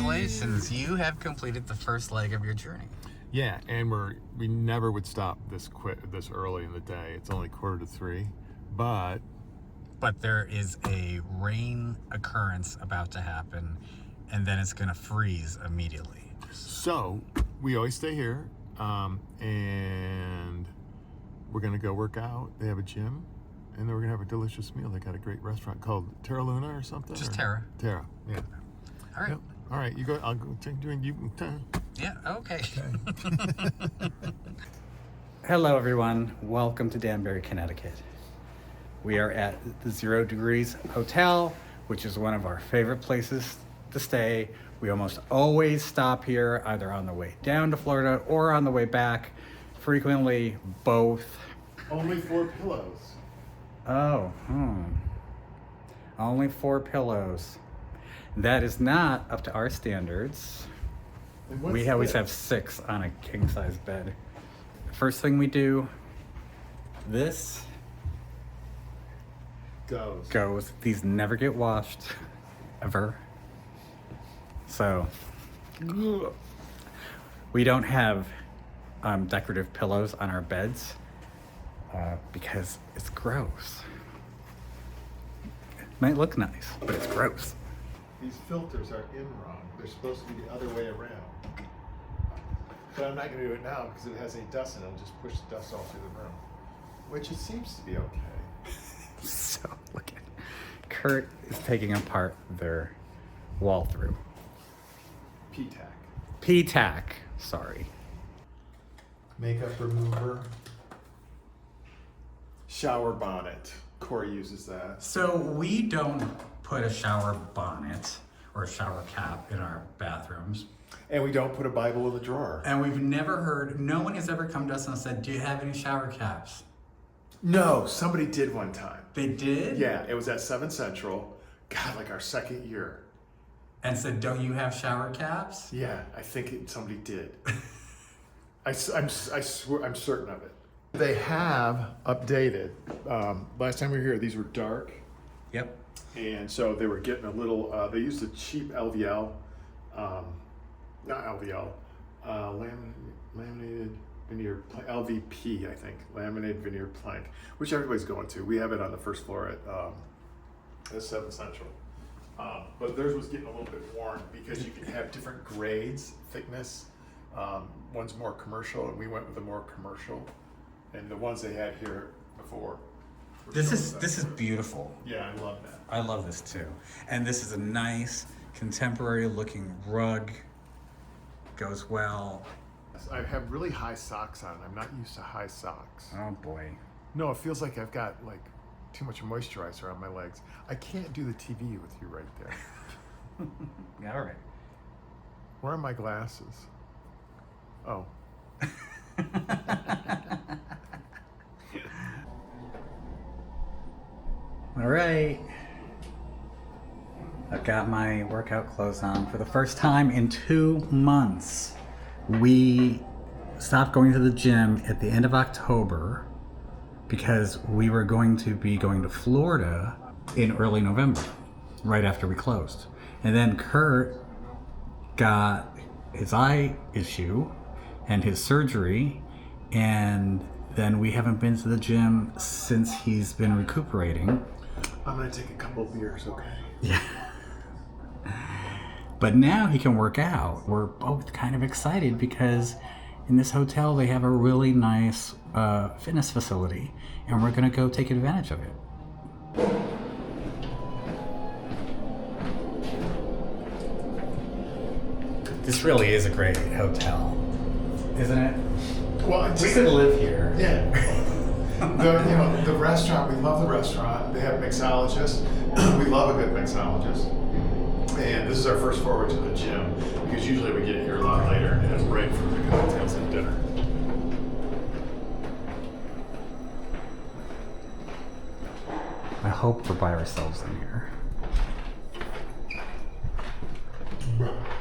Congratulations, you have completed the first leg of your journey. Yeah, and we never would stop this early in the day. It's only 2:45, But there is a rain occurrence about to happen, and then it's gonna freeze immediately. so we always stay here, and we're gonna go work out. They have a gym, and then we're gonna have a delicious meal. They got a great restaurant called Terra Luna or something. Just Terra. Terra, yeah. All right. Yep. All right, you go. I'll go doing you. Yeah. Okay. Hello everyone, welcome to Danbury, Connecticut. We are at the 0 Degrees Hotel, which is one of our favorite places to stay. We almost always stop here, either on the way down to Florida or on the way back, frequently both. Only 4 pillows. Oh, only 4 pillows. That is not up to our standards. We always have 6 on a king-size bed. First thing we do, this goes. These never get washed, ever. So, we don't have decorative pillows on our beds because it's gross. It might look nice, but it's gross. These filters are in wrong. They're supposed to be the other way around. But I'm not going to do it now because it has any dust in it. It'll just push the dust all through the room, which it seems to be okay. So, look at Kurt is taking apart their wall through. P-tack. P-tack, sorry. Makeup remover. Shower bonnet. Corey uses that. So we don't put a shower bonnet or a shower cap in our bathrooms. And we don't put a Bible in the drawer. And we've never heard, no one has ever come to us and said, do you have any shower caps? No, somebody did one time. They did? Yeah, it was at 7 Central. God, like our second year. And said, don't you have shower caps? Yeah, I think somebody did. I swear, I'm certain of it. They have updated. Last time we were here, these were dark. Yep. And so they were getting a little, they used a cheap LVL, not LVL, laminated veneer, LVP, I think, laminated veneer plank, which everybody's going to. We have it on the first floor at 7 Central. But theirs was getting a little bit worn because you can have different grades, thickness. One's more commercial, and we went with the more commercial. And the ones they had here before. This is beautiful. Yeah, I love that. I love this too. And this is a nice, contemporary looking rug. Goes well. I have really high socks on. I'm not used to high socks. Oh boy. No, it feels like I've got like too much moisturizer on my legs. I can't do the TV with you right there. Yeah, all right. Where are my glasses? Oh. All right. I've got my workout clothes on. For the first time in 2 months, we stopped going to the gym at the end of October because we were going to be going to Florida in early November, right after we closed. And then Kurt got his eye issue and his surgery, and then we haven't been to the gym since he's been recuperating. I'm gonna take a couple beers, okay? Yeah. But now he can work out. We're both kind of excited because in this hotel they have a really nice fitness facility, and we're gonna go take advantage of it. This really is a great hotel, isn't it? Well, We could live here. Yeah. The restaurant, we love the restaurant. They have mixologists. We love a good mixologist. And this is our first forward to the gym because usually we get here a lot later and it's break for the cocktails and dinner. I hope we're by ourselves in here.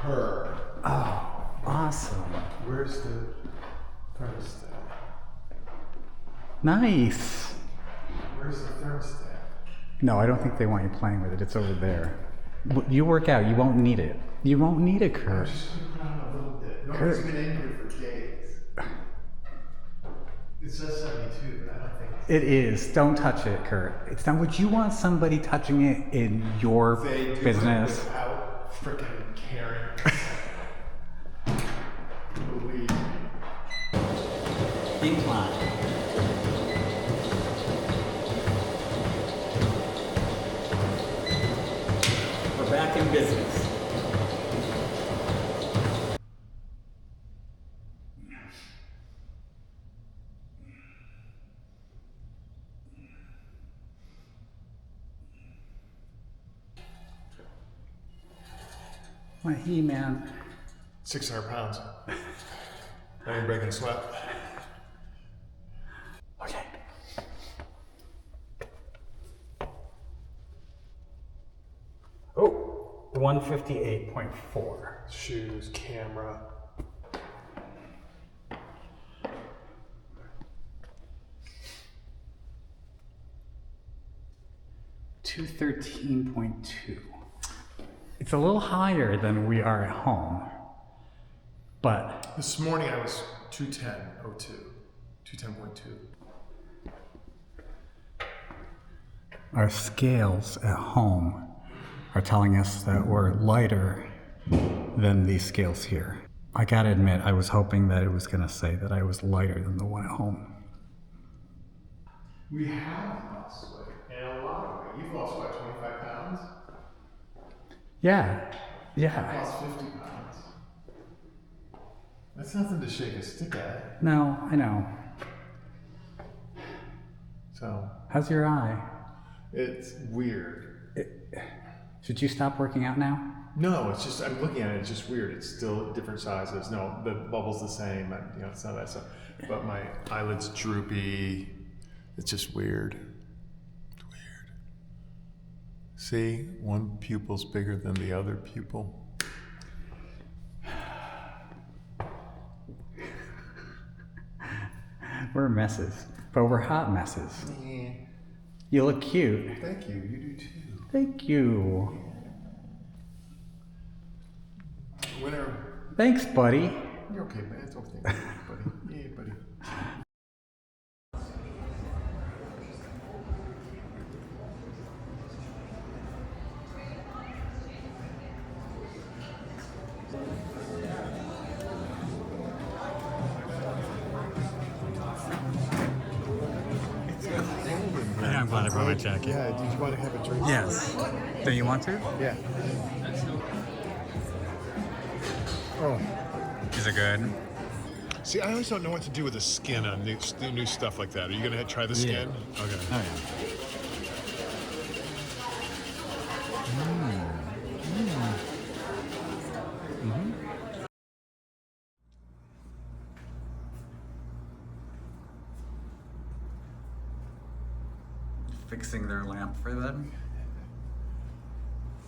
Her. Oh, awesome. Where's the thermostat? Nice. Where's the thermostat? No, I don't think they want you playing with it. It's over there. You work out. You won't need it. You won't need a Kurt. A little bit. Nobody's been in here for days. It says 72, but I don't think It is. Don't touch it, Kurt. It's not. Would you want somebody touching it in your they do business? it without freaking caring. Believe me. Incline. We're back in business. My He-Man. 600 pounds. I ain't breaking a sweat. Okay. Oh, 158.4. Shoes, camera. $213.2. It's a little higher than we are at home, but This morning I was 210.02. 210.2. our scales at home are telling us that we're lighter than these scales here. I gotta admit, I was hoping that it was gonna say that I was lighter than the one at home. We have lost weight. And a lot of weight. You've lost what, 25 pounds? Yeah, I've yeah. lost 50 pounds. That's nothing to shake a stick at. No, I know. So, How's your eye? it's weird. Should you stop working out now? No, it's just, I'm looking at it, it's just weird. It's still different sizes. No, the bubble's the same. It's not that stuff. But my eyelid's droopy. It's just weird. It's weird. See, one pupil's bigger than the other pupil. We're messes, but we're hot messes. Yeah. You look cute. Thank you. You do too. Thank you. Winner. Thanks, buddy. You're okay, man. It's okay, buddy. Yeah, buddy. I'm glad I brought my jacket. Yeah, did you want to have a drink? Yes. Do you want to? Yeah. Oh. Is it good? See, I always don't know what to do with the skin on new stuff like that. Are you gonna try the skin? Okay. Oh yeah. Fixing their lamp for them.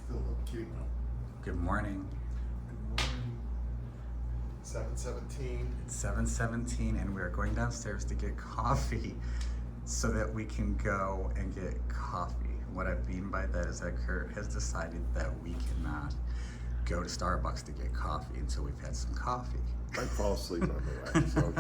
Still look cute. Good morning. 7:17. It's 7:17 and we are going downstairs to get coffee so that we can go and get coffee. What I mean by that is that Kurt has decided that we cannot go to Starbucks to get coffee until we've had some coffee. I fall asleep on the way. So.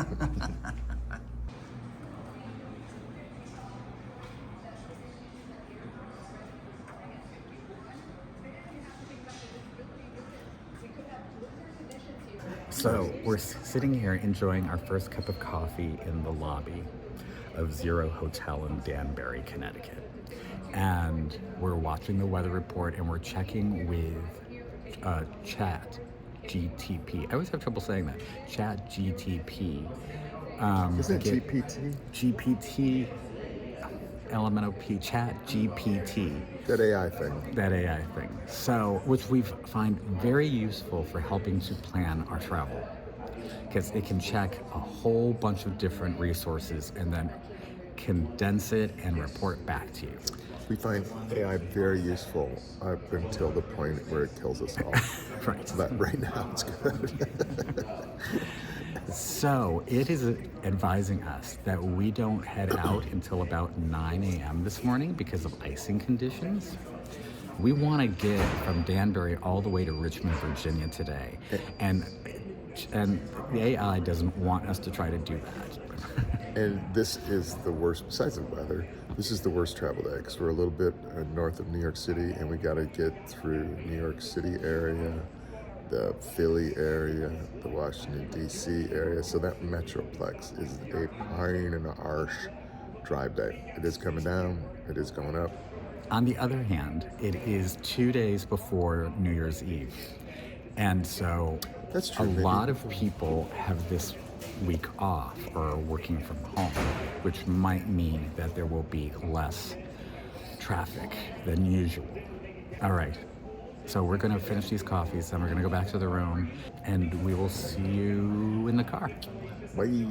So we're sitting here enjoying our first cup of coffee in the lobby of Zero Hotel in Danbury, Connecticut. And we're watching the weather report and we're checking with Chat GTP. I always have trouble saying that. Chat GTP. Isn't it GPT? GPT, LMNOP, Chat GPT. That AI thing. That AI thing. So, which we find very useful for helping to plan our travel. Because it can check a whole bunch of different resources and then condense it and report back to you. We find AI very useful up until the point where it kills us all. Right. But right now it's good. So it is advising us that we don't head out until about 9 a.m. this morning because of icing conditions. We want to get from Danbury all the way to Richmond, Virginia today. And the AI doesn't want us to try to do that. And this is the worst, besides the weather, this is the worst travel day because we're a little bit north of New York City and we got to get through New York City area, the Philly area, the Washington, D.C. area. So that Metroplex is a pain in the arse drive day. It is coming down, it is going up. On the other hand, it is 2 days before New Year's Eve. And so That's true, a maybe lot of before. people have this week off or are working from home, which might mean that there will be less traffic than usual. All right, so we're gonna finish these coffees, then we're gonna go back to the room, and we will see you in the car. Bye.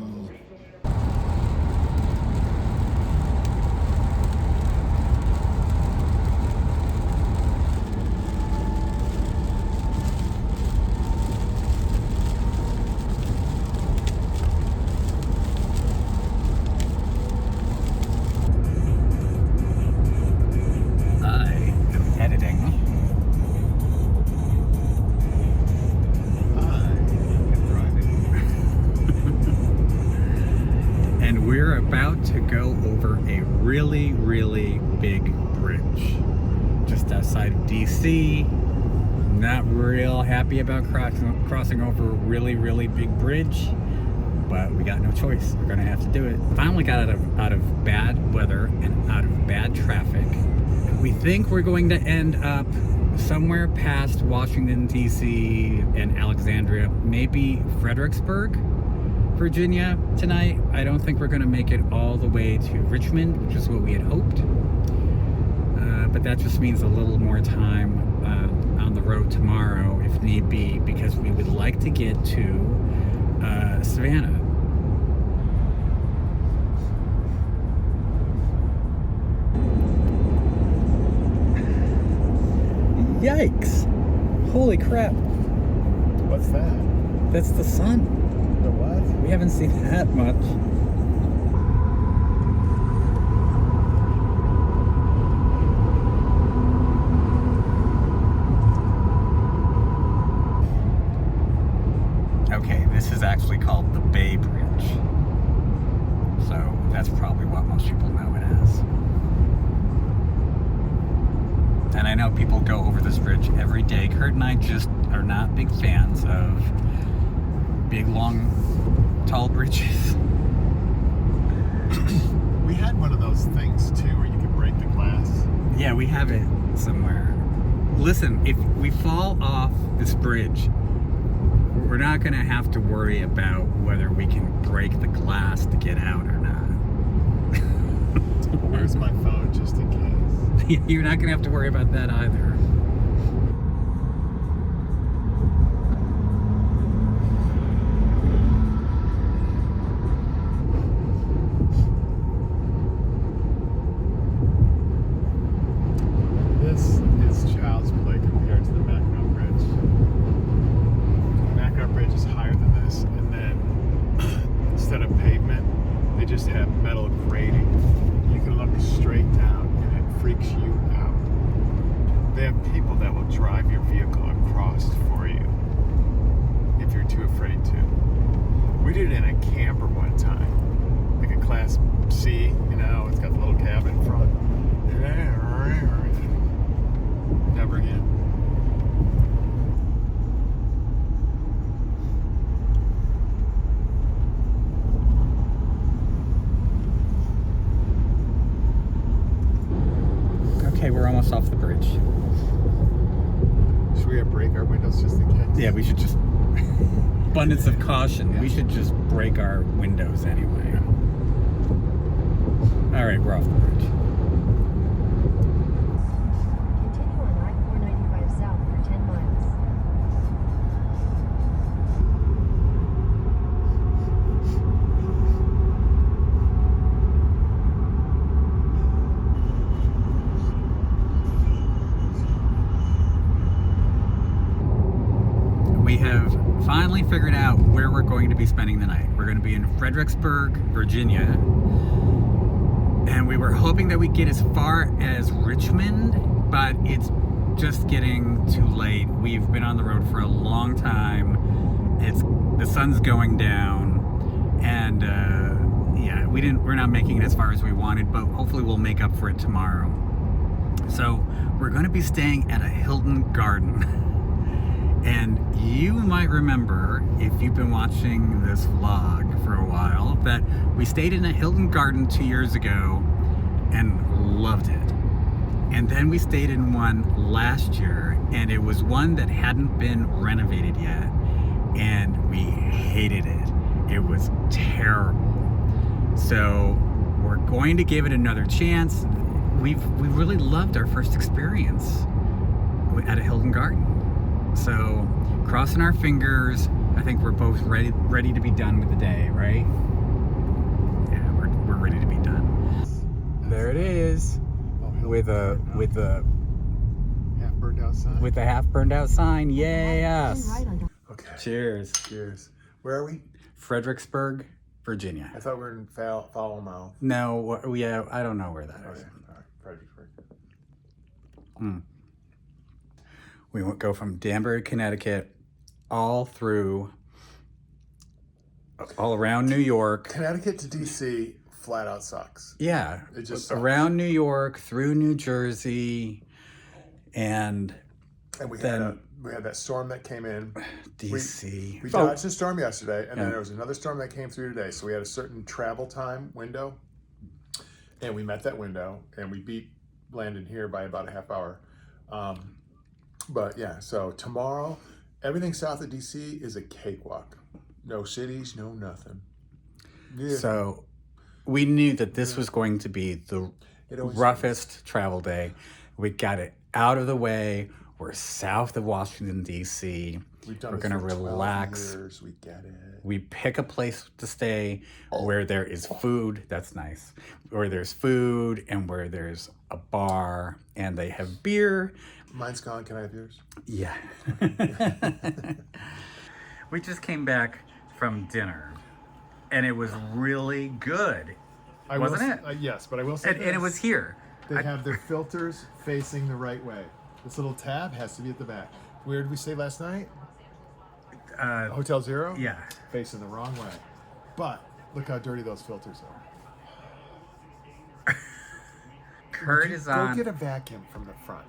Really big bridge just outside of DC. Not real happy about crossing over a really big bridge, but we got no choice. We're gonna have to do it. Finally got out of bad weather and out of bad traffic. We think we're going to end up somewhere past Washington DC and Alexandria, maybe Fredericksburg, Virginia tonight. I don't think we're going to make it all the way to Richmond, which is what we had hoped. But that just means a little more time on the road tomorrow, if need be, because we would like to get to Savannah. Yikes! Holy crap! What's that? That's the sun. The what? We haven't seen that much. Okay, this is actually called the Bay Bridge. So that's probably what most people know it as. And I know people go over this bridge every day. Kurt and I just are not big fans of big, long, tall bridges. We had one of those things too where you could break the glass. Yeah, we have it somewhere. Listen, if we fall off this bridge, we're not going to have to worry about whether we can break the glass to get out or not. Where's my phone just in case? You're not going to have to worry about that either. This is child's play compared to the Mackinac Bridge. The Mackinac Bridge is higher than this, and then instead of pavement, they just have metal grating. You can look straight down, and it freaks you out. They have people that will drive your vehicle across for you if you're too afraid to. We did it in a camper one time, like a Class C, you know, it's got the little cab in front. Never again. Okay, we're almost off the bridge. Should we break our windows just in case? Yeah, we should just... Abundance of caution. We should just break our windows anyway. All right, we're off the bridge. Continue on I-495 south for 10 miles. We have finally figured out where we're going to be spending the night. We're going to be in Fredericksburg, Virginia. And we were hoping that we'd get as far as Richmond, but it's just getting too late. We've been on the road for a long time. The sun's going down, and yeah, we're not making it as far as we wanted, but hopefully we'll make up for it tomorrow. So we're going to be staying at a Hilton Garden. And you might remember, if you've been watching this vlog for a while, that we stayed in a Hilton Garden 2 years ago and loved it. And then we stayed in one last year, and it was one that hadn't been renovated yet, and we hated it. It was terrible. So we're going to give it another chance. We really loved our first experience at a Hilton Garden. So crossing our fingers. I think we're both ready to be done with the day, right? Yeah, we're ready to be done. There it is, with the half burned out sign. with the half burned out sign. Yes. Right on. Okay. Cheers. Cheers. Where are we? Fredericksburg, Virginia. I thought we were in Falmouth. No, I don't know where that is. Okay. All right. Fredericksburg. We would go from Danbury, Connecticut, all around New York. Connecticut to DC flat out sucks. Yeah, It just sucks. around New York, through New Jersey, and And then we had that storm that came in. DC. We Oh, dodged a storm yesterday, and Yeah. then there was another storm that came through today. So we had a certain travel time window, and we met that window, and we beat Landon here by about a half hour. But yeah, so tomorrow, everything south of DC is a cakewalk. No cities, no nothing. Yeah. so we knew that this was going to be the It always roughest travel day. We got it out of the way. We're south of Washington, D.C. We've done We're this going to for 12 relax. years. We get it. We pick a place to stay where there is food. That's nice. Where there's food and where there's a bar and they have beer. Mine's gone. Can I have yours? Yeah. We just came back from dinner and it was really good. Wasn't it? Yes, but I will say And it was here. They have their filters facing the right way. This little tab has to be at the back. Where did we stay last night? Hotel Zero? Yeah. Facing the wrong way. But look how dirty those filters are. Kurt is on. Go get a vacuum from the front.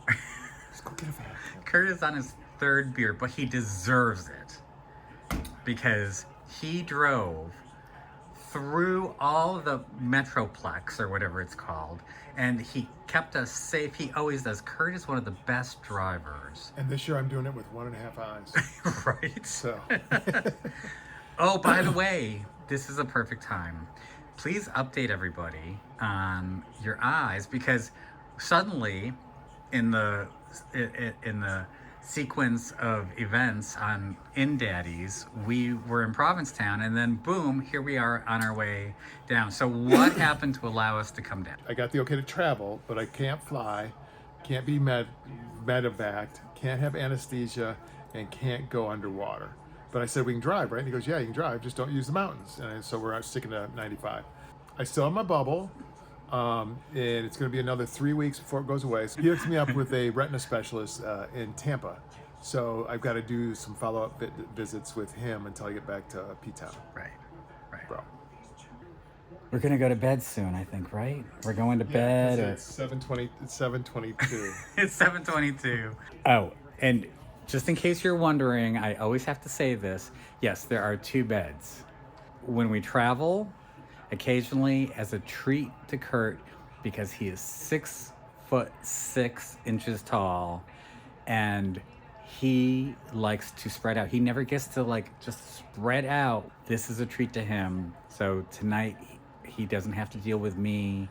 Just go get a vacuum. Kurt is on his third beer, but he deserves it because he drove through all of the Metroplex or whatever it's called, and he kept us safe. He always does. Kurt is one of the best drivers. And this year I'm doing it with 1.5 eyes. Right? So Oh, by the way, this is a perfect time. Please update everybody on your eyes, because suddenly in the sequence of events on InnDaddies, we were in Provincetown, and then boom, here we are on our way down. So what happened to allow us to come down? I got the okay to travel, but I can't fly, can't be medevaced, can't have anesthesia, and can't go underwater. But I said, we can drive, right? And he goes, yeah, you can drive, just don't use the mountains. And so we're sticking to 95. I still have my bubble, and it's going to be another 3 weeks before it goes away. So he hooks me up with a retina specialist in Tampa. So I've got to do some follow-up visits with him until I get back to P-Town. Right. Bro. We're gonna go to bed soon, I think, right? We're going to bed. It's 7:20. It's 7:22. It's 7:22. Oh, and just in case you're wondering, I always have to say this. Yes, there are 2 beds. When we travel, occasionally as a treat to Kurt, because he is 6'6" tall, and he likes to spread out. He never gets to just spread out. This is a treat to him. So tonight he doesn't have to deal with me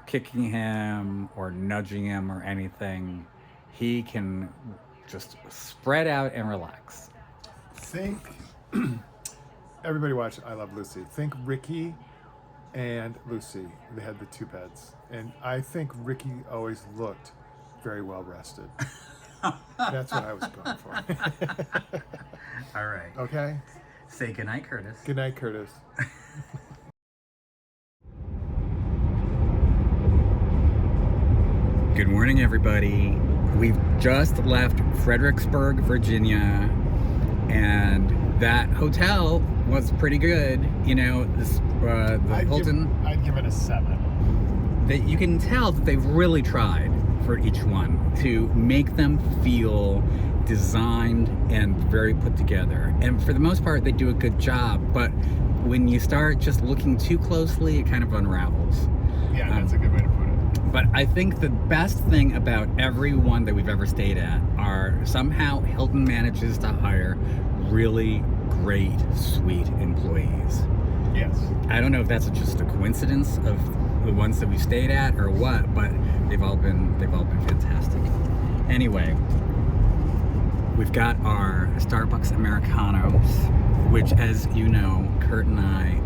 kicking him or nudging him or anything. He can just spread out and relax. Think, everybody watch I Love Lucy. Think Ricky and Lucy. They had the 2 beds. And I think Ricky always looked very well rested. That's what I was going for. All right. Okay? Say goodnight, Curtis. Good night, Curtis. Good morning, everybody. We've just left Fredericksburg, Virginia, and that hotel was pretty good. You know, this, the Hilton. I'd give it a 7. That you can tell that they've really tried for each one to make them feel designed and very put together. And for the most part, they do a good job. But when you start just looking too closely, it kind of unravels. Yeah, that's a good way to put it. But I think the best thing about every one that we've ever stayed at are somehow Hilton manages to hire really great, sweet employees. Yes. I don't know if that's just a coincidence of the ones that we stayed at or what, but they've all been fantastic. Anyway, we've got our Starbucks Americanos, which, as you know, Kurt and I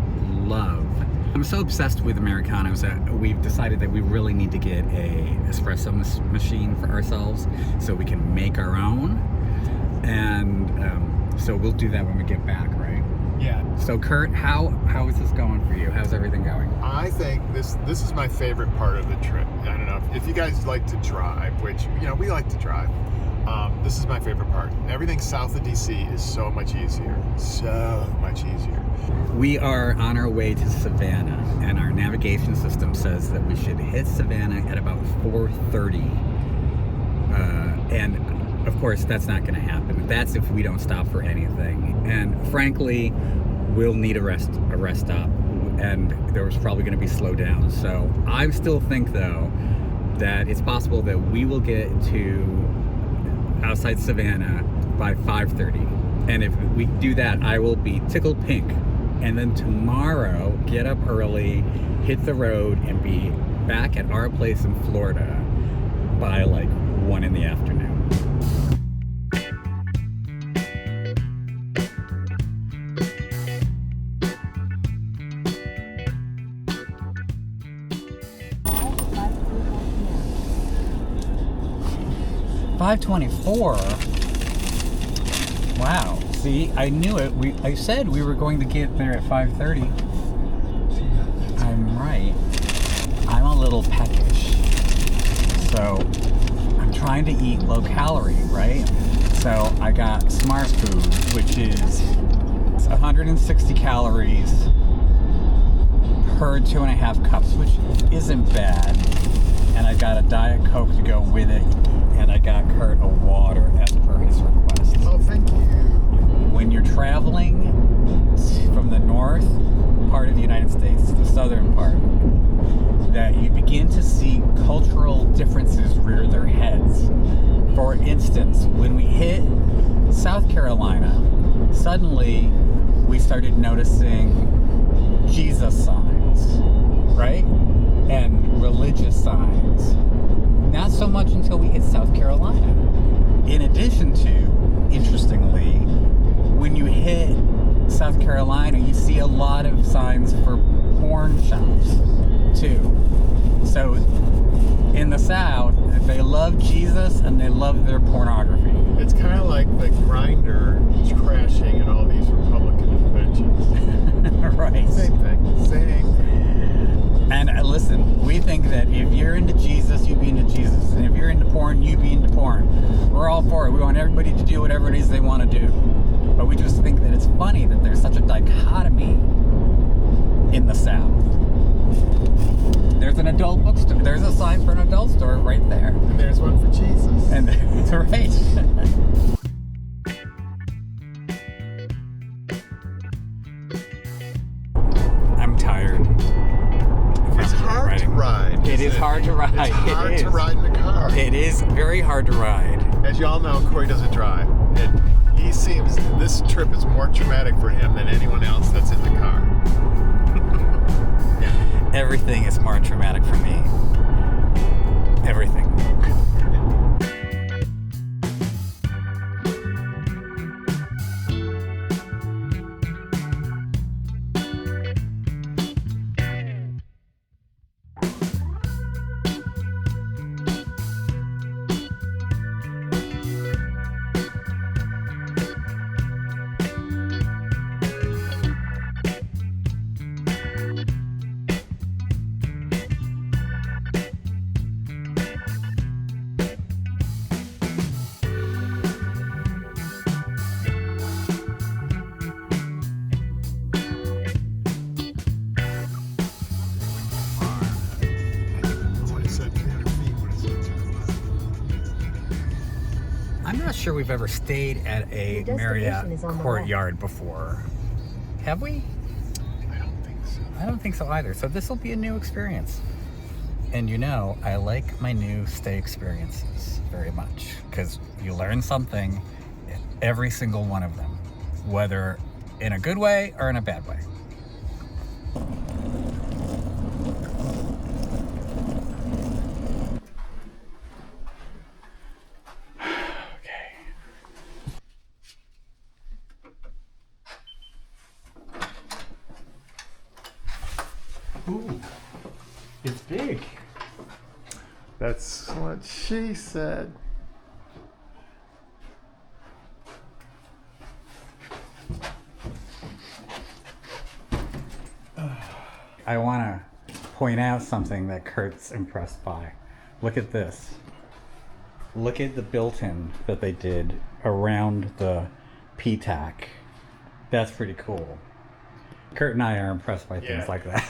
love. I'm so obsessed with Americanos that we've decided that we really need to get a espresso machine for ourselves so we can make our own. And so we'll do that when we get back, right? Yeah. So Kurt, how is this going for you? How's everything going? I think this is my favorite part of the trip. I don't know if you guys like to drive, which, you know, we like to drive. This is my favorite part. Everything south of DC is so much easier. So much easier. We are on our way to Savannah, and our navigation system says that we should hit Savannah at about 4:30. And of course, that's not going to happen. That's if we don't stop for anything. And frankly, we'll need a rest stop, and there was probably going to be slow down. So I still think, though, that it's possible that we will get to outside Savannah by 5:30. And if we do that, I will be tickled pink. And then tomorrow, get up early, hit the road, and be back at our place in Florida by like 1 in the afternoon. $5:24. Wow. See, I knew it. I said we were going to get there at 5:30. I'm right. I'm a little peckish. So I'm trying to eat low calorie, right? So I got Smart Food, which is 160 calories per 2.5 cups, which isn't bad. And I got a Diet Coke to go with it. And I got Kurt a water as per his request. Oh, thank you. When you're traveling from the north part of the United States to the southern part, that you begin to see cultural differences rear their heads. For instance, when we hit South Carolina, suddenly we started noticing Jesus signs, right? And religious signs. Not so much until we hit South Carolina. In addition to, interestingly, when you hit South Carolina, you see a lot of signs for porn shops, too. So, in the South, they love Jesus and they love their pornography. It's kind of like the grinder crashing at all these Republican conventions. Right. Same thing. And listen, we think that if you're into Jesus, you be into Jesus. And if you're into porn, you be into porn. We're all for it. We want everybody to do whatever it is they want to do. But we just think that it's funny that there's such a dichotomy in the South. There's an adult bookstore. There's a sign for an adult store right there. And there's one for Jesus. And that's right. I'm tired. It's hard to ride. It is hard to ride. It's hard to ride in a car. It is very hard to ride. As you all know, Corey doesn't drive. And he seems, this trip is more traumatic for him than anyone else that's in the car. Everything is more traumatic for me. Everything. not sure we've ever stayed at a Your destination Marriott is on the Courtyard before. Have we? I don't think so. I don't think so either. So this will be a new experience. And you know, I like my new stay experiences very much because you learn something in every single one of them, whether in a good way or in a bad way. Okay. Ooh, it's big. That's what she said. I want to point out something that Kurt's impressed by. Look at this. Look at the built-in that they did around the P-tack. That's pretty cool. Kurt and I are impressed by things like that.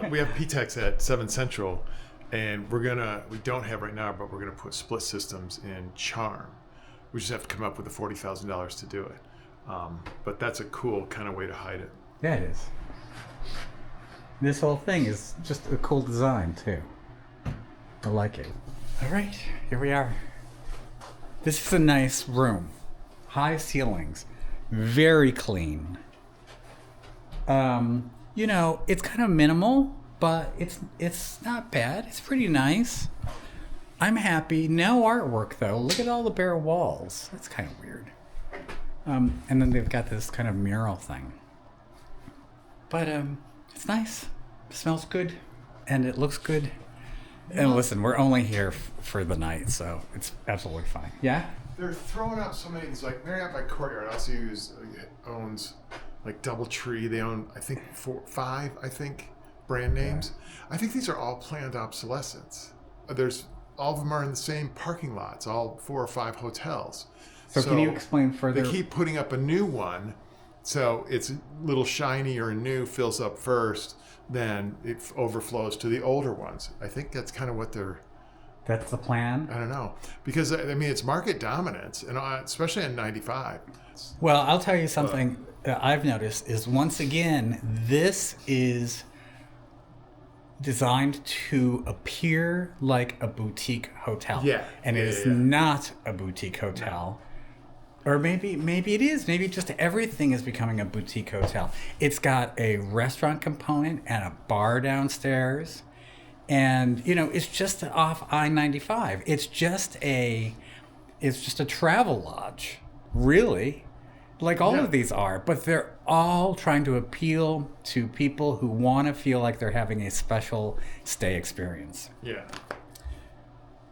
we have PTEX at 7 Central, and we don't have right now, but we're gonna put split systems in Charm. We just have to come up with the $40,000 to do it. But that's a cool kind of way to hide it. Yeah, it is. This whole thing is just a cool design, too. I like it. All right, here we are. This is a nice room. High ceilings. Very clean. You know, it's kind of minimal, but it's not bad. It's pretty nice. I'm happy. No artwork, though. Look at all the bare walls. That's kind of weird. And then they've got this kind of mural thing. But it's nice. It smells good, and it looks good. And listen, we're only here for the night, so it's absolutely fine. Yeah? They're throwing out so many things, like Marriott by Courtyard also owns like DoubleTree. They own, I think, 5 brand names. I think these are all planned obsolescence. All of them are in the same parking lots, all 4 or 5 hotels. So can you explain further? They keep putting up a new one, so it's a little shiny or new, fills up first, then it overflows to the older ones. I think that's kind of what they're... That's the plan? I don't know. Because, I mean, it's market dominance, and especially in 95. Well, I'll tell you something that I've noticed is, once again, this is designed to appear like a boutique hotel. Yeah. And it is not a boutique hotel. Or maybe it is. Maybe just everything is becoming a boutique hotel. It's got a restaurant component and a bar downstairs. And, you know, it's just off I-95. It's just a travel lodge, really. Like all of these are. But they're all trying to appeal to people who want to feel like they're having a special stay experience. Yeah.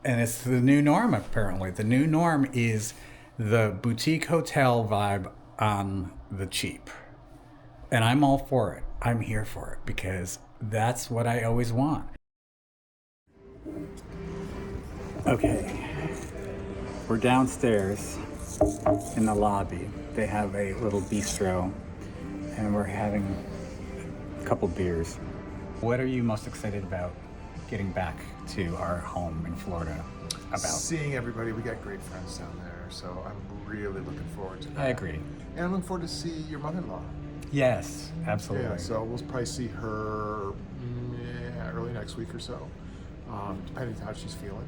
And it's the new norm, apparently. The new norm is the boutique hotel vibe on the cheap. And I'm all for it. I'm here for it because that's what I always want. Okay. We're downstairs in the lobby. They have a little bistro and we're having a couple beers. What are you most excited about getting back to our home in Florida about? Seeing everybody. We got great friends down there, so I'm really looking forward to that. I agree. And I'm looking forward to see your mother-in-law. Yes, absolutely. Yeah, so we'll probably see her early next week or so, depending on how she's feeling,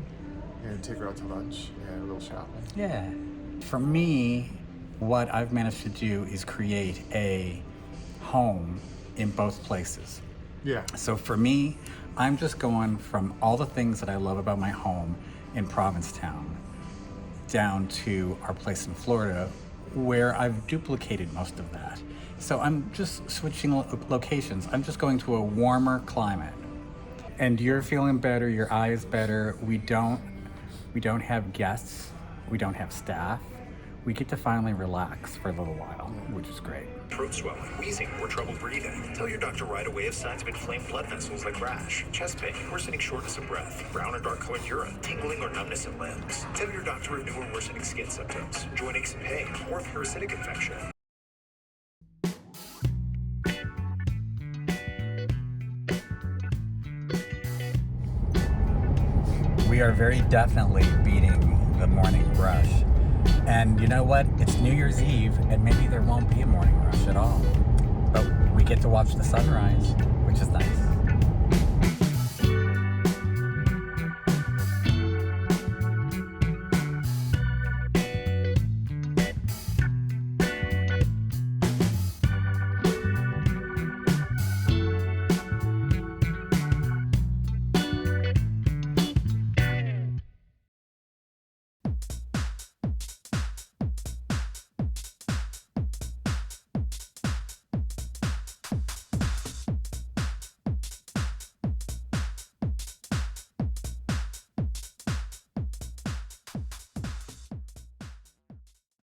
and take her out to lunch and a little shopping. Yeah. For me, what I've managed to do is create a home in both places. Yeah. So for me, I'm just going from all the things that I love about my home in Provincetown down to our place in Florida, where I've duplicated most of that. So I'm just switching locations. I'm just going to a warmer climate. And you're feeling better, your eye is better. We don't have guests, we don't have staff. We get to finally relax for a little while, which is great. Throat swelling, wheezing, or trouble breathing. Tell your doctor right away if signs of inflamed blood vessels like rash, chest pain, worsening shortness of breath, brown or dark colored urine, tingling or numbness in limbs. Tell your doctor of new or worsening skin symptoms, joint aches and pain, or parasitic infection. We are very definitely beating the morning rush. And you know what? It's New Year's Eve, and maybe there won't be a morning rush at all. But we get to watch the sunrise, which is nice.